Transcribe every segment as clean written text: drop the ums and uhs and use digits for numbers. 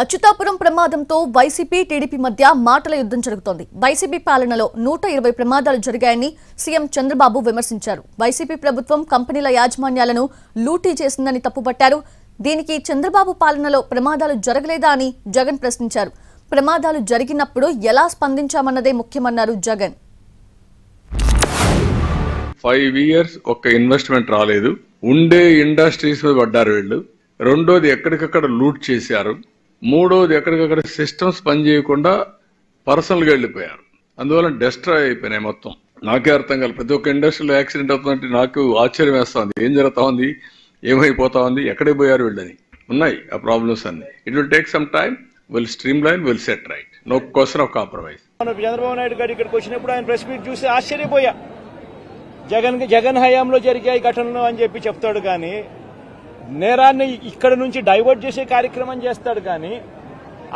Atchutapuram ప్రమాదంతో YCP TDP మధ్య మాటల యుద్ధం జరుగుతోంది. వైసీపీ పాలనలో 120 ప్రమాదాలు జరిగాయని సీఎం చంద్రబాబు విమర్శించారు. వైసీపీ ప్రభుత్వం కంపెనీల యాజమాన్యాలను లూటీ చేసిందని తప్పుపట్టారు. దీనికి చంద్రబాబు పాలనలో ప్రమాదాలు జరగలేదా అని జగన్ ప్రశ్నించారు. ప్రమాదాలు జరిగినప్పుడు ఎలా స్పందించామన్నదే ముఖ్యమన్నారు జగన్. 5 years ఒక్క ఇన్వెస్ట్మెంట్ రాలేదు. ఉండే ఇండస్ట్రీస్ మీద పడ్డారు వీళ్ళు. రెండోది ఎక్కడికక్కడ లూట్ చేశారు. మూడోది ఎక్కడికక్కడ సిస్టమ్స్ పనిచేయకుండా పర్సనల్గా వెళ్ళిపోయారు. అందువల్ల డిస్ట్రాయ్ అయిపోయినాయి మొత్తం. నాకే అర్థం కాదు. ప్రతి ఒక్క ఇండస్ట్రీలో యాక్సిడెంట్ అవుతుందంటే నాకు ఆశ్చర్యం వేస్తా ఉంది. ఏం జరుగుతా ఉంది, ఏమైపోతా ఉంది, ఎక్కడికి పోయారు వీళ్ళని. ఉన్నాయి ఆ ప్రాబ్లమ్స్ అన్ని. It will take some time. Will streamline, will set right. No question of compromise. Chandrababu Naidu గారు ఇక్కడికి వచ్చినప్పుడు ఆయన ప్రెస్ మీట్ చూసి ఆశ్చర్యపోయా. జగన్ హయాంలో జరిగాయి ఘటనలు అని చెప్పి చెప్తాడు కానీ నేరాన్ని ఇక్కడ నుంచి డైవర్ట్ చేసే కార్యక్రమం చేస్తాడు. కానీ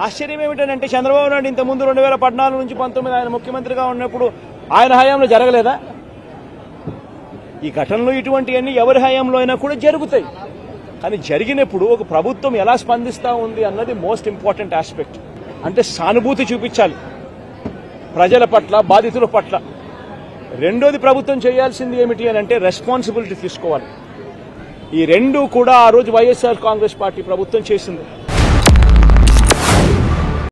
ఆశ్చర్యం ఏమిటంటే చంద్రబాబు నాయుడు ఇంతకుముందు 2014 నుంచి 19 ఆయన ముఖ్యమంత్రిగా ఉన్నప్పుడు ఆయన హయాంలో జరగలేదా? ఈ ఘటనలు ఇటువంటివన్నీ ఎవరి హయాంలో అయినా కూడా జరుగుతాయి. కానీ జరిగినప్పుడు ఒక ప్రభుత్వం ఎలా స్పందిస్తూ ఉంది అన్నది మోస్ట్ ఇంపార్టెంట్ ఆస్పెక్ట్. అంటే సానుభూతి చూపించాలి ప్రజల పట్ల, బాధితుల పట్ల. రెండోది ప్రభుత్వం చేయాల్సింది ఏమిటి అని అంటే రెస్పాన్సిబిలిటీ తీసుకోవాలి. ఈ రెండు కూడా ఆ రోజు వైఎస్ఆర్ కాంగ్రెస్ పార్టీ ప్రభుత్వం చేసింది.